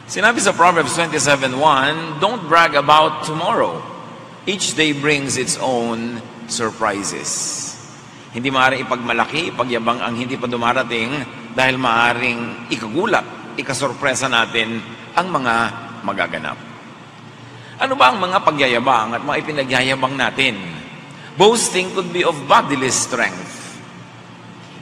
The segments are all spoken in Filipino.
Sinabi sa Proverbs 27:1, don't brag about tomorrow. Each day brings its own surprises. Hindi maaaring ipagmalaki, ipagyabang ang hindi pa dumarating dahil maaaring ikagulat, ikasorpresa natin ang mga magaganap. Ano ba ang mga pagyayabang at mga ipinagyayabang natin? Boasting could be of bodily strength.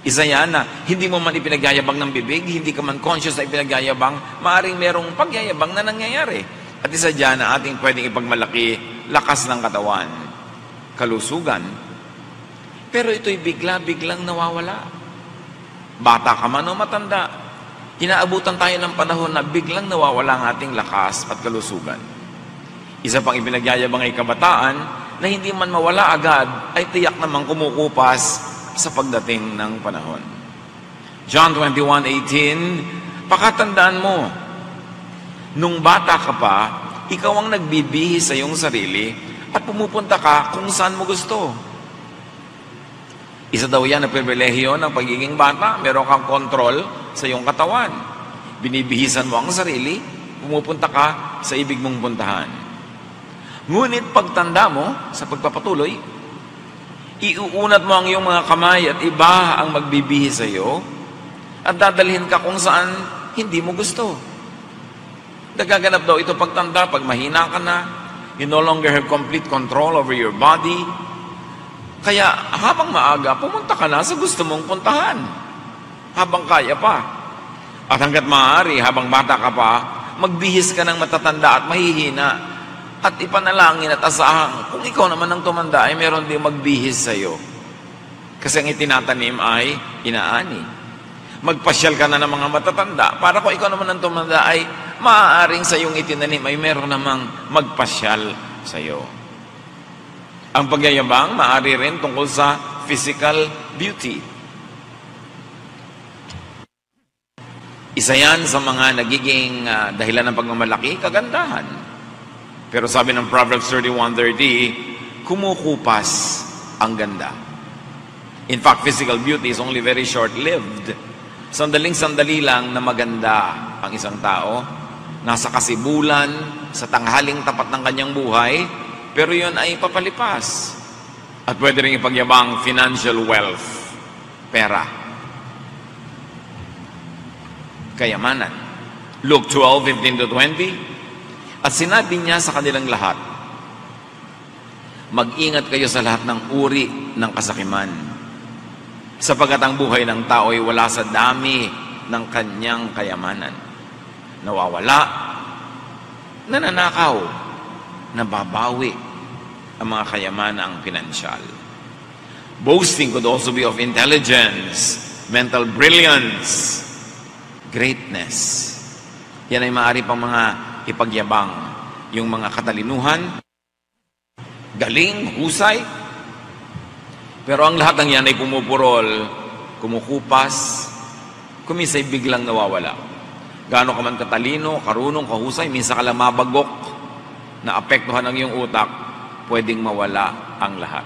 Isa yan na hindi mo man ipinagyayabang ng bibig, hindi ka man conscious na ipinagyayabang, maaaring merong pagyayabang na nangyayari. At isa dyan na ating pwedeng ipagmalaki, lakas ng katawan, kalusugan. Pero ito'y bigla-biglang nawawala. Bata ka man o matanda, inaabutan tayo ng panahon na biglang nawawala ang ating lakas at kalusugan. Isa pang ipinagyayabang ay kabataan na hindi man mawala agad ay tiyak namang kumukupas sa pagdating ng panahon. John 21:18, pakatandaan mo, nung bata ka pa, ikaw ang nagbibihis sa iyong sarili at pumupunta ka kung saan mo gusto. Isa daw yan na pribilehiyo ng pagiging bata. Meron kang kontrol sa iyong katawan. Binibihisan mo ang sarili, pumupunta ka sa ibig mong puntahan. Ngunit pagtanda mo sa pagpapatuloy, iuunat mo ang iyong mga kamay at iba ang magbibihis sa iyo at dadalhin ka kung saan hindi mo gusto. Nagaganap daw ito pagtanda, pag mahina ka na, you no longer have complete control over your body. Kaya habang maaga, pumunta ka na sa gusto mong puntahan. Habang kaya pa. At hanggat maaari, habang bata ka pa, magbihis ka ng matatanda at mahihina. At ipanalangin at asahan, kung ikaw naman ang tumanda, ay meron din magbihis sa iyo. Kasi ang itinatanim ay inaani. Magpasyal ka na ng mga matatanda, para kung ikaw naman ang tumanda, ay maaaring sa iyong itinanim, ay meron namang magpasyal sa iyo. Ang pagyayabang, maaari rin tungkol sa physical beauty. Isa yan sa mga nagiging dahilan ng pagmamalaki, kagandahan. Pero sabi ng Proverbs 31:30, kumukupas ang ganda. In fact, physical beauty is only very short-lived. Sandaling-sandali lang na maganda ang isang tao. Nasa kasibulan, sa tanghaling tapat ng kanyang buhay, pero yun ay papalipas. At pwede rin ipagyabang financial wealth, pera, kayamanan. Luke 12:15-20, at sinabi niya sa kanilang lahat, mag-ingat kayo sa lahat ng uri ng kasakiman, sapagkat ang buhay ng tao ay wala sa dami ng kanyang kayamanan. Nawawala, nananakaw, nababawi ang mga kayamanang pinansyal. Boasting could also be of intelligence, mental brilliance, greatness. Yan ay maaari pang mga ipagyabang, yung mga katalinuhan, galing, husay. Pero ang lahat ng yan ay pumupurol, kumukupas, kumisay biglang nawawala. Gaano ka man katalino, karunong, kahusay, minsan ka lang mabagok, na apektuhan ang iyong utak, pwedeng mawala ang lahat.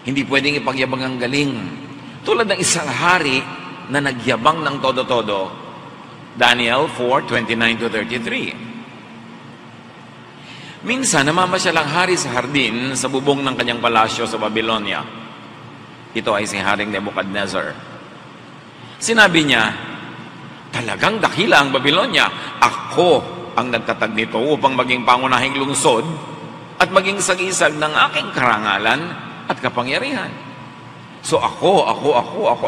Hindi pwedeng ipagyabang ang galing. Tulad ng isang hari na nagyabang ng todo-todo, Daniel 4:29-33. Minsan, namamasyal ang hari sa hardin sa bubong ng kanyang palasyo sa Babylonia. Ito ay si Haring Nebuchadnezzar. Sinabi niya, talagang dakila ang Babylonia. Ako ang nagtatag nito upang maging pangunahing lungsod at maging sagisag ng aking karangalan at kapangyarihan. So ako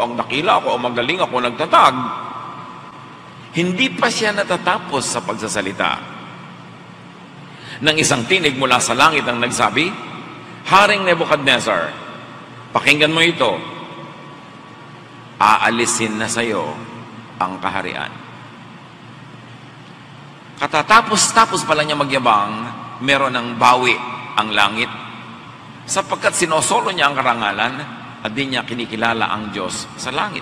ang dakila, ako ang magaling, ako nagtatag. Hindi pa siya natatapos sa pagsasalita. Nang isang tinig mula sa langit ang nagsabi, Haring Nebuchadnezzar, pakinggan mo ito. Aalisin na sa iyo ang kaharian. Katatapos pa lang niya magyabang, meron ng bawi ang langit, sapagkat sinosolo niya ang karangalan at di niya kinikilala ang Diyos sa langit.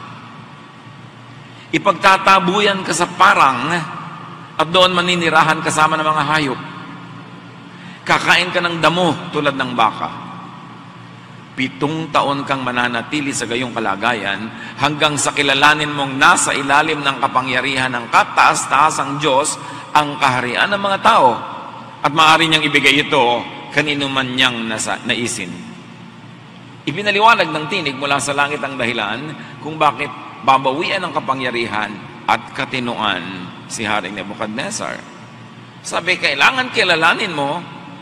Ipagtatabuyan ka sa parang at doon maninirahan kasama ng mga hayop. Kakain ka ng damo tulad ng baka. 7 taon kang mananatili sa gayong kalagayan hanggang sa kilalanin mong nasa ilalim ng kapangyarihan ng kataas-taasang Diyos ang kaharian ng mga tao at maaari niyang ibigay ito kanino man niyang naisin. Ipinaliwanag ng tinig mula sa langit ang dahilan kung bakit babawian ng kapangyarihan at katinuan si Haring Nebuchadnezzar. Sabi, kailangan kilalanin mo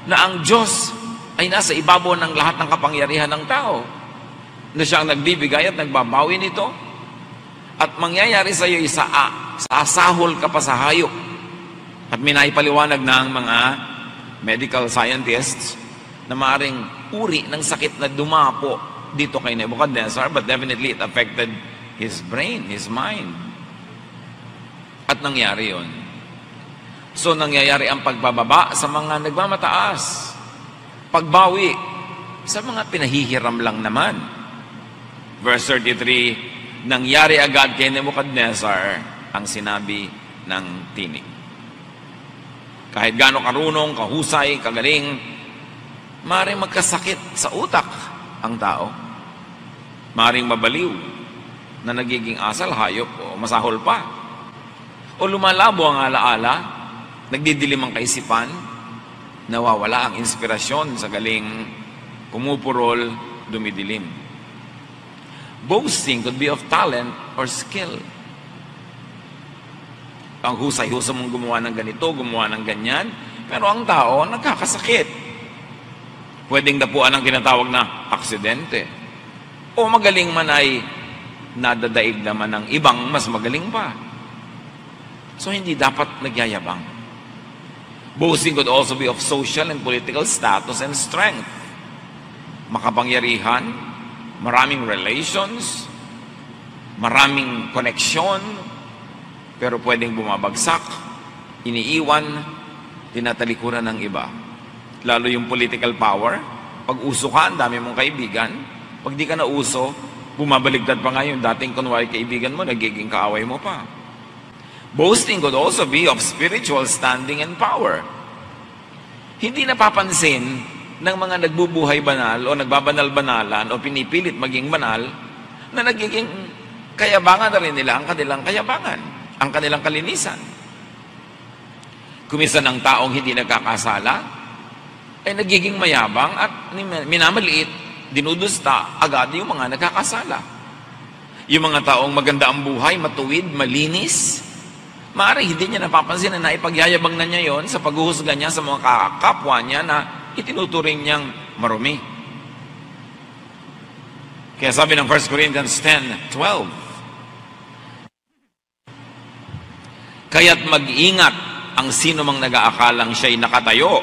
na ang Diyos ay nasa ibabaw ng lahat ng kapangyarihan ng tao, na siya ang nagbibigay at nagbabawi nito, at mangyayari sa iyo sasahol ka pa sa hayop. At minaipaliwanag na ang mga medical scientists na maaring uri ng sakit na dumapo dito kay Nebuchadnezzar, but definitely it affected his brain, his mind. At nangyari yun. So nangyayari ang pagbababa sa mga nagmamataas, pagbawi sa mga pinahihiram lang naman. Verse 33, nangyari agad kay Nebuchadnezzar ang sinabi ng tinig. Kahit gaano karunong, kahusay, kagaling, maaaring magkasakit sa utak ang tao. Maaaring mabaliw na nagiging asal, hayop o masahol pa. O lumalabo ang alaala, nagdidilim ang kaisipan, nawawala ang inspirasyon sa galing, pumupurol, dumidilim. Boasting could be of talent or skill. Ang husay-husay mong gumawa ng ganito, gumawa ng ganyan, pero ang tao nagkakasakit. Pwedeng dapuan ang tinatawag na aksidente. O magaling man ay nadadaig naman ng ibang mas magaling pa. So hindi dapat nagyayabang. Boasting could also be of social and political status and strength. Makapangyarihan, maraming relations, maraming koneksyon, pero pwedeng bumabagsak, iniiwan, tinatalikuran ng iba. Lalo yung political power, pag uso ka, ang dami mong kaibigan. Pag di ka na uso, bumabaligtad pa nga yung dating kunwari kaibigan mo, nagiging kaaway mo pa. Boasting could also be of spiritual standing and power. Hindi napapansin ng mga nagbubuhay banal o nagbabanal-banalan o pinipilit maging banal na nagiging kayabangan na rin nila ang kanilang kayabangan, ang kanilang kalinisan. Kumisan ng taong hindi nagkakasala ay nagiging mayabang at minamaliit, dinudusta agad yung mga nagkakasala. Yung mga taong maganda ang buhay, matuwid, malinis, maaari hindi niya napapansin na naipagyayabang na niya yon sa paghuhusga niya sa mga kapwa niya na itinuturing niyang marumi. Kaya sabi ng 1 Corinthians 10:12, kaya't mag-ingat ang sino mang nag-aakalang siya'y nakatayo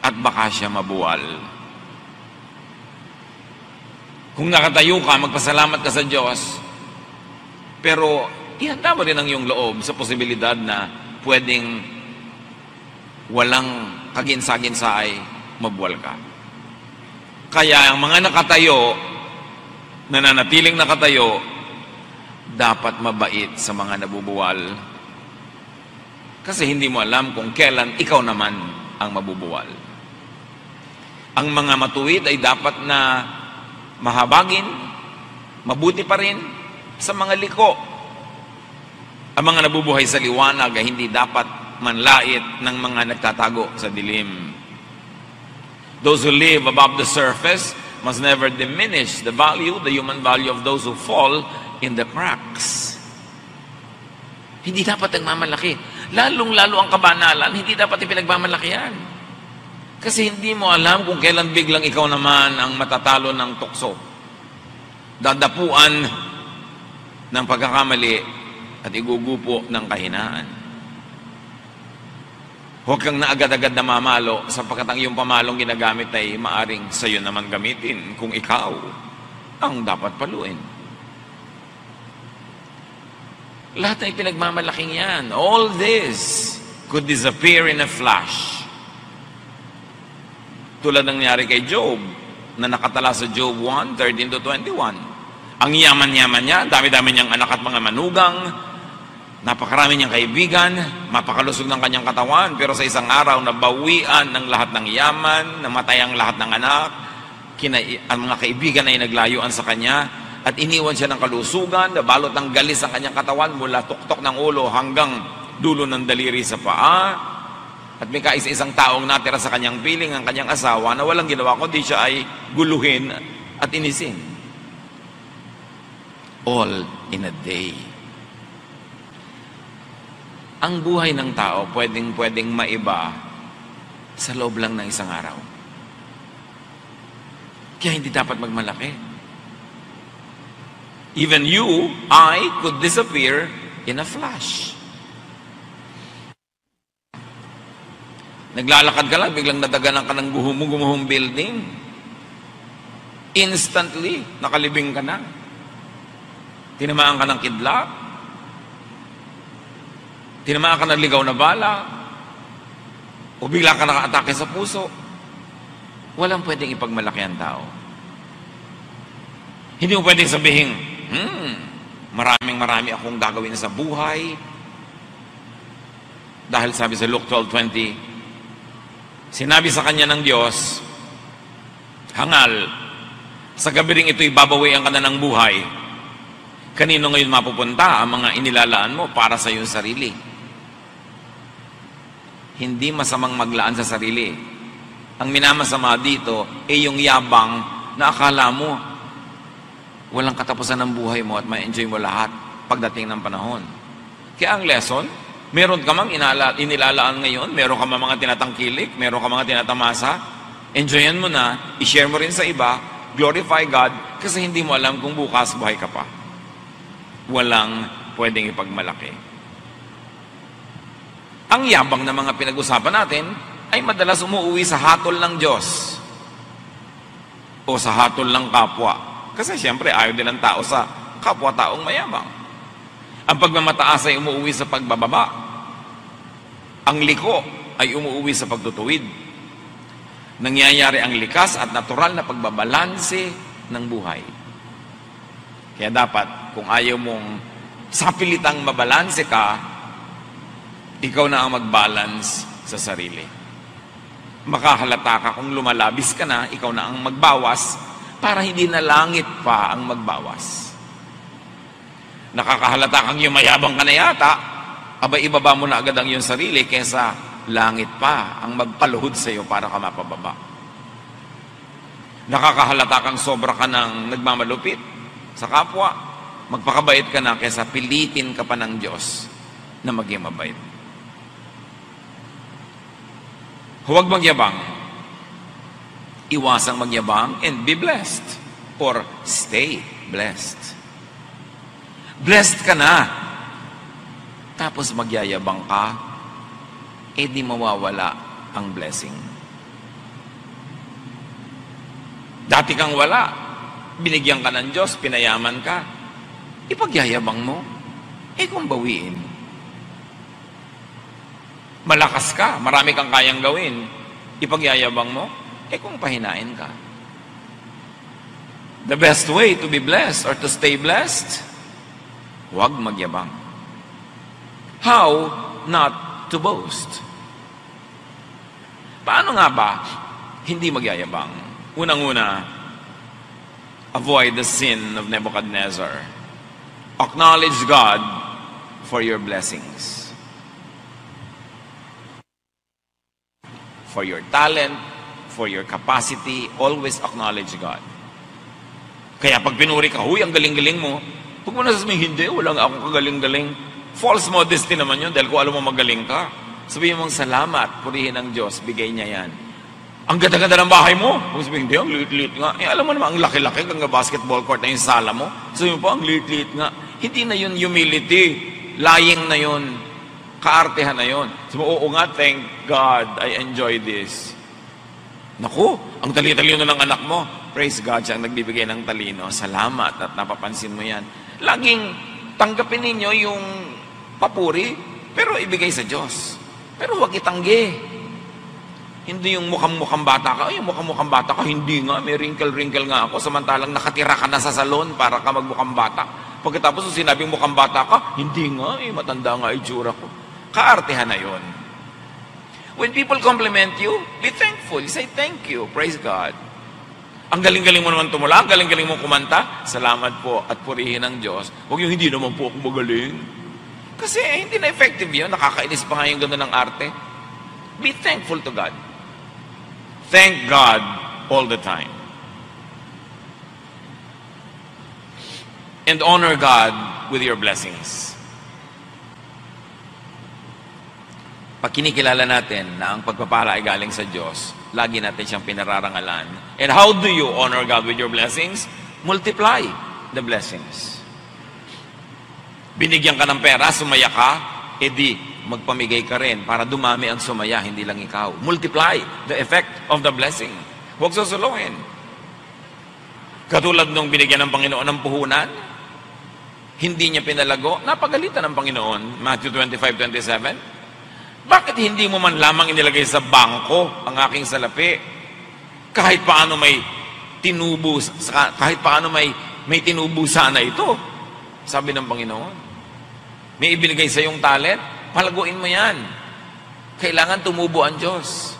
at baka siya mabuwal. Kung nakatayo ka, magpasalamat ka sa Diyos, pero ihanda mo rin ang iyong loob sa posibilidad na pwedeng walang kaginsa-ginsa ay mabuwal ka. Kaya ang mga nakatayo, nananatiling nakatayo, dapat mabait sa mga nabubuwal. Kasi hindi mo alam kung kailan ikaw naman ang mabubuwal. Ang mga matuwid ay dapat na mahabagin, mabuti pa rin sa mga liko. Ang mga nabubuhay sa liwanag ay hindi dapat manlait ng mga nagtatago sa dilim. Those who live above the surface must never diminish the human value of those who fall in the cracks. Hindi dapat nagmamalaki. Lalong-lalo ang kabanalan, hindi dapat ipinagmamalakihan. Kasi hindi mo alam kung kailan biglang ikaw naman ang matatalo ng tukso. Dadapuan ng pagkakamali at igugupo ng kahinaan. Huwag kang na agad-agad na mamalo sapagkat ang iyong pamalong ginagamit ay maaring sa'yo naman gamitin kung ikaw ang dapat paluin. Lahat ay pinagmamalaking yan. All this could disappear in a flash. Tulad ng nangyari kay Job, na nakatala sa Job 1:13-21. Ang yaman-yaman niya, dami-dami niyang anak at mga manugang, napakarami niyang kaibigan, mapakalusog ng kanyang katawan, pero sa isang araw, nabawian ng lahat ng yaman, namatay ang lahat ng anak, ang mga kaibigan ay naglayuan sa kanya, at iniwan siya ng kalusugan, nabalot ng galis ang kanyang katawan mula tuktok ng ulo hanggang dulo ng daliri sa paa, at may kaisa-isang taong natira sa kanyang piling, ang kanyang asawa, na walang ginawa kundi siya ay guluhin at inisin. All in a day. Ang buhay ng tao pwedeng maiba sa loob lang ng isang araw. Kaya hindi dapat magmalaki. Even you, I, could disappear in a flash. Naglalakad ka lang, biglang nadaganan ka ng gumuhong building. Instantly, nakalibing ka na. Tinamaan ka ng kidlat. Tinamaan ka ng ligaw na bala. O bigla ka naka-atake sa puso. Walang pwedeng ipagmalaki ang tao. Hindi mo pwedeng sabihin, marami akong gagawin sa buhay. Dahil sabi sa Luke 12:20, sinabi sa kanya ng Diyos, hangal, sa gabi ring ito'y babawian ka na ng buhay. Kanino ngayon mapupunta ang mga inilalaan mo para sa iyong sarili? Hindi masamang maglaan sa sarili. Ang minamasama dito ay yung yabang na akala mo walang katapusan ng buhay mo at ma-enjoy mo lahat pagdating ng panahon. Kaya ang lesson, meron ka mang inilalaan ngayon, meron ka mang mga tinatangkilik, meron ka mga tinatamasa, enjoyan mo na, i-share mo rin sa iba, glorify God, kasi hindi mo alam kung bukas buhay ka pa. Walang pwedeng ipagmalaki. Ang yabang na mga pinag-usapan natin ay madalas umuwi sa hatol ng Diyos o sa hatol ng kapwa. Kasi siyempre ayaw din ng tao sa kapwa-taong mayabang. Ang pagmamataas ay umuwi sa pagbababa. Ang liko ay umuwi sa pagtutuwid. Nangyayari ang likas at natural na pagbabalanse ng buhay. Kaya dapat, kung ayaw mong sapilitang mabalanse ka, ikaw na ang mag-balance sa sarili. Makahalata ka kung lumalabis ka na, ikaw na ang magbawas para hindi na langit pa ang magbawas. Nakakahalata kang yumayabang ka na yata, abay ibaba mo na agad ang iyong sarili kesa langit pa ang magpaluhod sa iyo para ka mapababa. Nakakahalata kang sobra ka ng nagmamalupit sa kapwa, magpakabait ka na kesa pilitin ka pa ng Diyos na maging mabait. Huwag magyabang. Iwasang magyabang and be blessed. Or stay blessed. Blessed ka na. Tapos magyayabang ka, di mawawala ang blessing. Dati kang wala. Binigyan ka ng Diyos, pinayaman ka. Ipagyayabang mo. Kung bawiin. Malakas ka, marami kang kayang gawin. Ipagyayabang mo, kung pahinain ka. The best way to be blessed or to stay blessed, huwag magyabang. How not to boast? Paano nga ba hindi magyayabang? Unang-una, avoid the sin of Nebuchadnezzar. Acknowledge God for your blessings. For your talent, for your capacity, always acknowledge God. Kaya pag pinuri ka, huy, ang galing-galing mo, huwag mo na sasabihin, hindi, wala nga akong kagaling-galing. False modesty naman yun, dahil kung alam mo magaling ka, sabihin mong salamat, purihin ng Diyos, bigay niya yan. Ang ganda-ganda ng bahay mo, huwag sabihin, hindi, ang liit-liit nga. Alam mo naman, ang laki-laki, hanggang basketball court na yung sala mo, sabihin mo po, ang liit-liit nga. Hindi na yun humility, lying na yun. Kaartehan na yun. So, oo nga, thank God, I enjoy this. Naku, ang tali-talino ng anak mo. Praise God, siya ang nagbibigay ng talino. Salamat at napapansin mo yan. Laging tanggapin ninyo yung papuri, pero ibigay sa Diyos. Pero huwag itanggi. Hindi yung mukhang bata ka. Ay, mukhang bata ka. Hindi nga, may wrinkle nga ako. Samantalang nakatira ka na sa salon para ka magmukhang bata. Pagkatapos kung sinabing mukhang bata ka, hindi nga, matanda nga itsura ko. Kaartehan na yun. When people compliment you, be thankful. You say, thank you. Praise God. Ang galing-galing mo naman tumula, ang galing-galing mo kumanta, salamat po at purihin ng Diyos. Huwag yung hindi naman po ako magaling. Kasi hindi na effective yun. Nakakainis pa nga yung gano'n ng arte. Be thankful to God. Thank God all the time. And honor God with your blessings. Pag kinikilala natin na ang pagpapala ay galing sa Diyos, lagi natin siyang pinararangalan. And how do you honor God with your blessings? Multiply the blessings. Binigyan ka ng pera, sumaya ka, edi magpamigay ka rin para dumami ang sumaya, hindi lang ikaw. Multiply the effect of the blessing. Huwag susuluhin. Katulad nung binigyan ng Panginoon ng puhunan, hindi niya pinalago, napagalitan ng Panginoon. Matthew 25:27. Bakit hindi mo man lamang inilagay sa bangko ang aking salapi? Kahit paano may tinubo, kahit paano may tinubo sana ito. Sabi ng Panginoon. May ibinigay sa iyong talent, palaguin mo yan. Kailangan tumubo ang Diyos.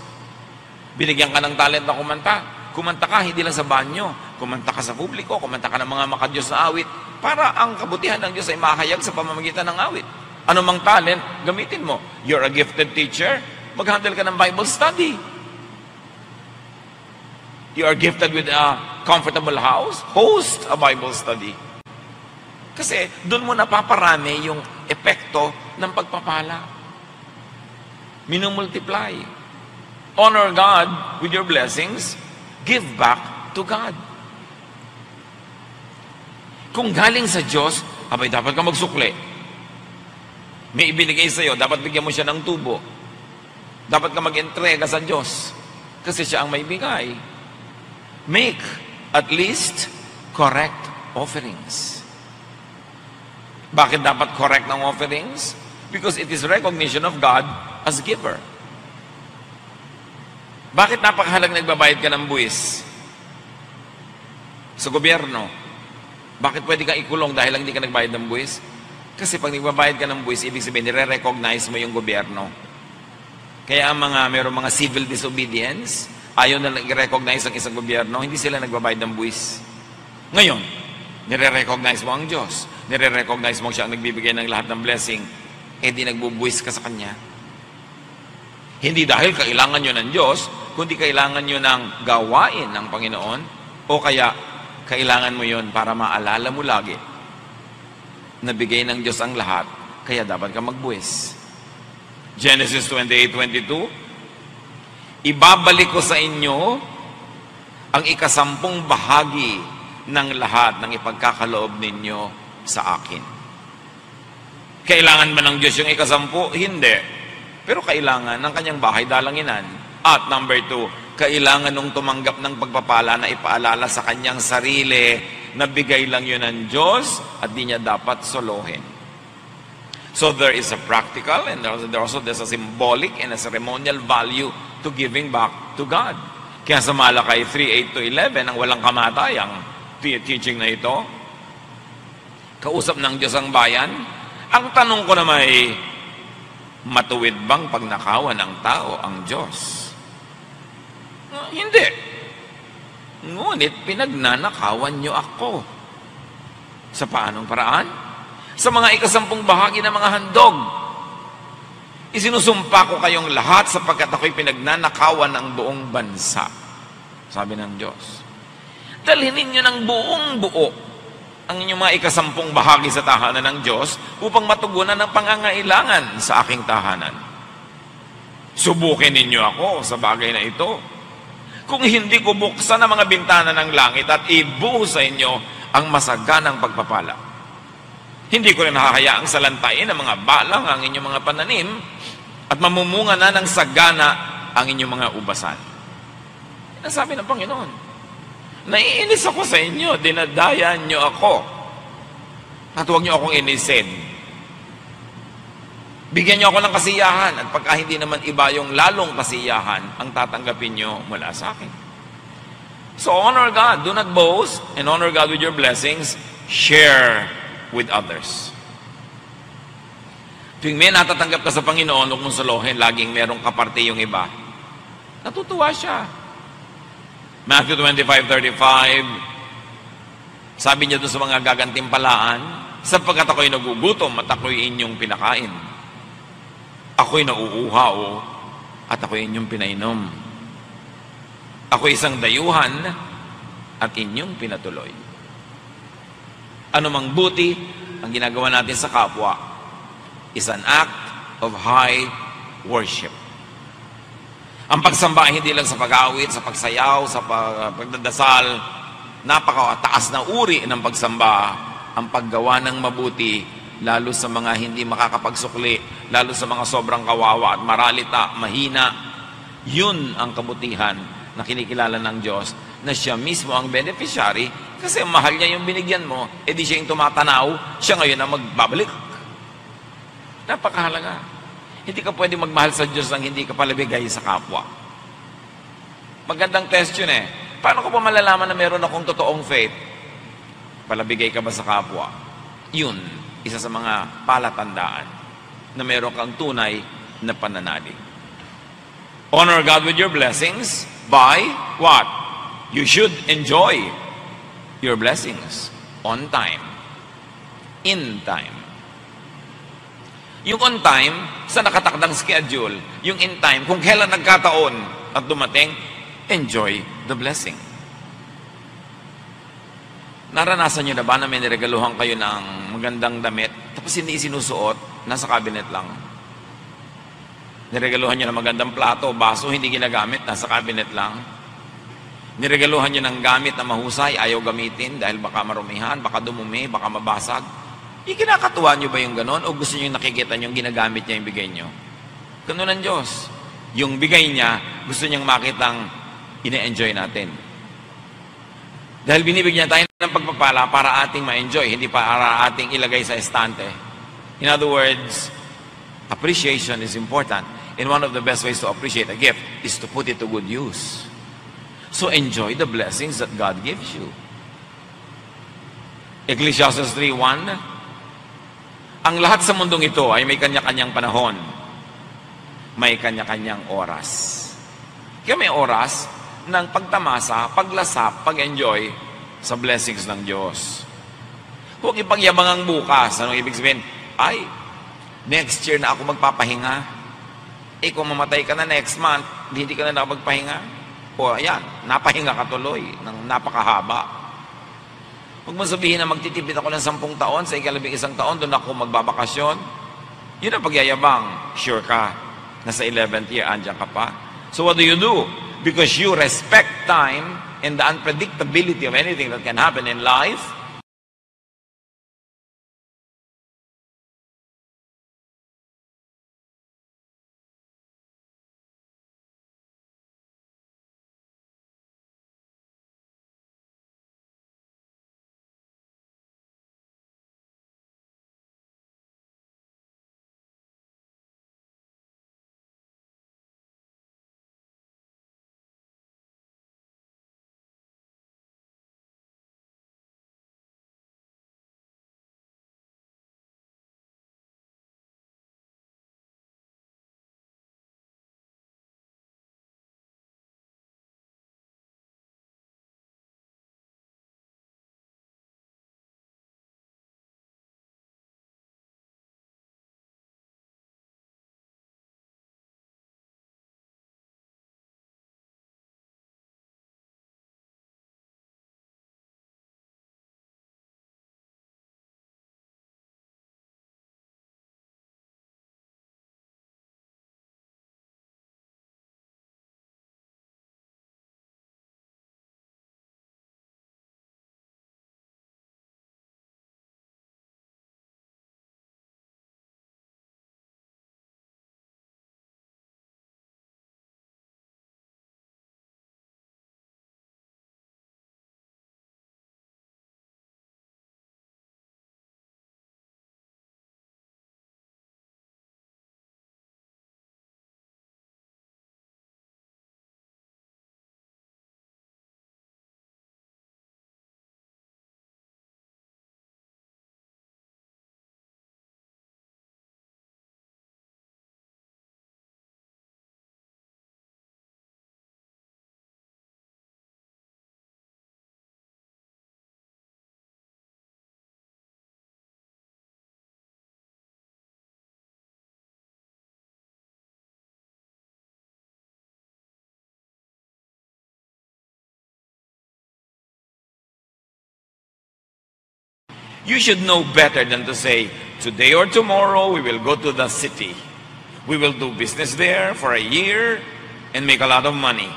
Binigyan ka ng talent na kumanta. Kumanta ka, hindi lang sa banyo. Kumanta ka sa publiko, kumanta ka ng mga makadiyos na awit para ang kabutihan ng Diyos ay mahayag sa pamamagitan ng awit. Ano mang talent, gamitin mo. You're a gifted teacher, mag-handle ka ng Bible study. You are gifted with a comfortable house, host a Bible study. Kasi doon mo napaparami yung epekto ng pagpapala. Minumultiply. Honor God with your blessings, give back to God. Kung galing sa Diyos, abay dapat ka magsukli. May ibinigay sa iyo, dapat bigyan mo siya ng tubo. Dapat ka mag-entrega sa Diyos. Kasi siya ang may bigay. Make at least correct offerings. Bakit dapat correct ng offerings? Because it is recognition of God as giver. Bakit napakahalang nagbabayad ka ng buwis? Sa gobyerno. Bakit pwede kang ikulong dahil lang hindi ka nagbayad ng buwis? Kasi pag nagbabayad ka ng buwis, ibig sabihin, nire-recognize mo yung gobyerno. Kaya ang mayroong mga civil disobedience, ayaw na nag-recognize ang isang gobyerno, hindi sila nagbabayad ng buwis. Ngayon, nire-recognize mo ang Diyos. Nire-recognize mo siya ang nagbibigay ng lahat ng blessing. Eh di nagbubuwis ka sa Kanya. Hindi dahil kailangan nyo ng Diyos, kundi kailangan nyo ng gawain ng Panginoon, o kaya kailangan mo yon para maalala mo lagi nabigay ng Diyos ang lahat, kaya dapat ka magbuwis. Genesis 28:22, ibabalik ko sa inyo ang ikasampung bahagi ng lahat ng ipagkakaloob ninyo sa akin. Kailangan ba ng Diyos yung ikasampu? Hindi. Pero kailangan ng kanyang bahay dalanginan. At number 2, kailangan nung tumanggap ng pagpapala na ipaalala sa kanyang sarili nabigay lang yun ng Diyos at di niya dapat solohin. So there is a practical and there's a symbolic and a ceremonial value to giving back to God. Kaya sa Malakay 3:8-11, ang walang kamatayang teaching na ito, kausap ng Diyos ang bayan. Ang tanong ko naman ay, matuwid bang pagnakawan ng tao ang Diyos? Hindi. Ngunit pinagnanakawan niyo ako. Sa paanong paraan? Sa mga ikasampung bahagi ng mga handog. Isinusumpa ko kayong lahat sapagkat ako'y pinagnanakawan ng buong bansa. Sabi ng Diyos. Dalhin ninyo ng buong buo ang inyong mga ikasampung bahagi sa tahanan ng Diyos upang matugunan ang pangangailangan sa aking tahanan. Subukin ninyo ako sa bagay na ito. Kung hindi ko buksan ang mga bintana ng langit at ibuhos sa inyo ang masaganang pagpapala. Hindi ko rin hahayaang salantain ng mga balang ang inyong mga pananim at mamumunga na ng sagana ang inyong mga ubasan. Yan ang sabi ng Panginoon. Naiinis ako sa inyo, dinadaya nyo ako. At huwag nyo akong inisin. Bigyan niyo ako ng kasiyahan at pagka hindi naman iba yung lalong kasiyahan ang tatanggapin niyo mula sa akin. So honor God. Do not boast and honor God with your blessings. Share with others. Tuwing may natatanggap ka sa Panginoon, huwag mong salohin, laging merong kaparte yung iba. Natutuwa siya. Matthew 25:35, sabi niya doon sa mga gagantimpalaan, sapagkat ako'y nagugutom at ako'y inyong pinakain. Ako'y nauuhaw at ako'y inyong pinainom. Ako'y isang dayuhan at inyong pinatuloy. Anumang buti ang ginagawa natin sa kapwa is an act of high worship. Ang pagsamba ay hindi lang sa pag-awit, sa pagsayaw, sa pagdadasal. Napakataas na uri ng pagsamba. Ang paggawa ng mabuti, lalo sa mga hindi makakapagsukli, lalo sa mga sobrang kawawa at maralita, mahina. Yun ang kabutihan na kinikilala ng Diyos, na siya mismo ang beneficiary, kasi mahal niya yung binigyan mo, edi siya yung tumatanaw, siya ngayon ang magbabalik. Napakahalaga. Hindi ka pwede magmahal sa Diyos nang hindi ka palabigay sa kapwa. Magandang test yun eh. Paano ko pa malalaman na meron akong totoong faith? Palabigay ka ba sa kapwa? Yun, isa sa mga palatandaan na meron kang tunay na pananalig. Honor God with your blessings by what? You should enjoy your blessings on time, in time. Yung on time, sa nakatakdang schedule. Yung in time, kung kailan nagkataon at dumating, enjoy the blessing. Naranasan nyo na ba na may niregaluhan kayo ng magandang damit, tapos hindi sinusuot, nasa cabinet lang? Niregaluhan nyo ng magandang plato, baso, hindi ginagamit, nasa cabinet lang? Niregaluhan nyo ng gamit na mahusay, ayaw gamitin dahil baka marumihan, baka dumumi, baka mabasag? Ikinakatuwa nyo ba yung ganon? O gusto nyo yung nakikita nyo yung ginagamit niya yung bigay nyo? Ganun ang Diyos. Yung bigay niya, gusto niyang makitang ine-enjoy natin. Dahil binibigyan tayo ng pagpapala para ating ma-enjoy, hindi para ating ilagay sa estante. In other words, appreciation is important. And one of the best ways to appreciate a gift is to put it to good use. So enjoy the blessings that God gives you. Ecclesiastes 3:1, ang lahat sa mundong ito ay may kanya-kanyang panahon. May kanya-kanyang oras. Kaya may oras ng pagtamasa, paglasap, pag-enjoy sa blessings ng Diyos. Huwag ipagyabang ang bukas. Anong ibig sabihin? Ay, next year na ako magpapahinga. Eh kung mamatay ka na next month, hindi ka na nakapagpahinga. O ayan, napahinga ka tuloy ng napakahaba. Huwag mo sabihin na magtitipid ako ng 10 taon, sa ika-11 taon, doon ako magbabakasyon. Yun ang pagyayabang. Sure ka, nasa 11th year, andyan ka pa. So what do? Because you respect time and the unpredictability of anything that can happen in life, You should know better than to say, today or tomorrow, we will go to the city. We will do business there for a year and make a lot of money.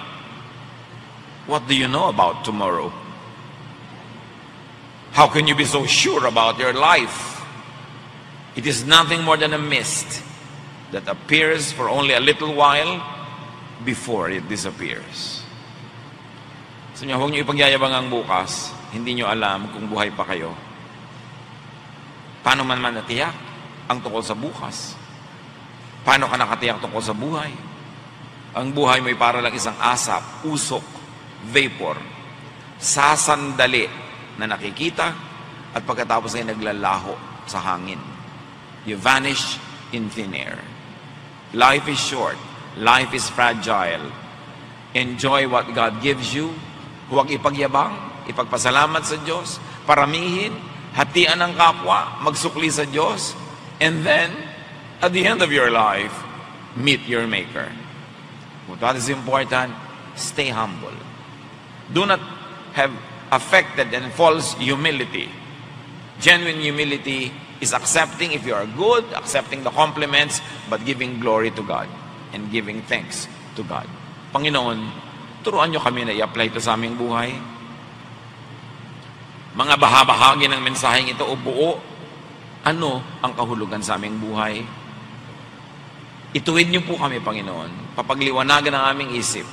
What do you know about tomorrow? How can you be so sure about your life? It is nothing more than a mist that appears for only a little while before it disappears. So huwag niyo ipagyayabang ang bukas. Hindi niyo alam kung buhay pa kayo. Paano man natiyak ang tungkol sa bukas? Paano ka nakatiyak tungkol sa buhay? Ang buhay mo ay para lang isang asap, usok, vapor, sasandali na nakikita at pagkatapos ay naglalaho sa hangin. You vanish in thin air. Life is short. Life is fragile. Enjoy what God gives you. Huwag ipagyabang, ipagpasalamat sa Diyos, paramihin, hatian ng kapwa, magsukli sa Diyos, and then, at the end of your life, meet your Maker. What is important? Stay humble. Do not have affected and false humility. Genuine humility is accepting if you are good, accepting the compliments, but giving glory to God and giving thanks to God. Panginoon, turuan nyo kami na i-apply ito sa aming buhay. Mga bahagi ng mensaheng ito o buo, ano ang kahulugan sa aming buhay? Ituwid niyo po kami, Panginoon, papagliwanagan ang aming isip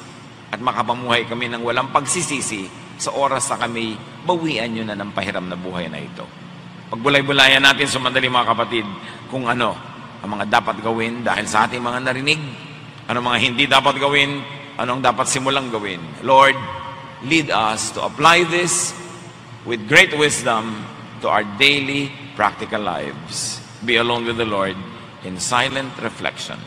at makapamuhay kami ng walang pagsisisi sa oras na kami bawian nyo na ng pahiram na buhay na ito. Pagbulay-bulayan natin sa mandali mga kapatid kung ano ang mga dapat gawin dahil sa ating mga narinig, ano mga hindi dapat gawin, anong dapat simulang gawin. Lord, lead us to apply this with great wisdom to our daily practical lives. Be alone with the Lord in silent reflection.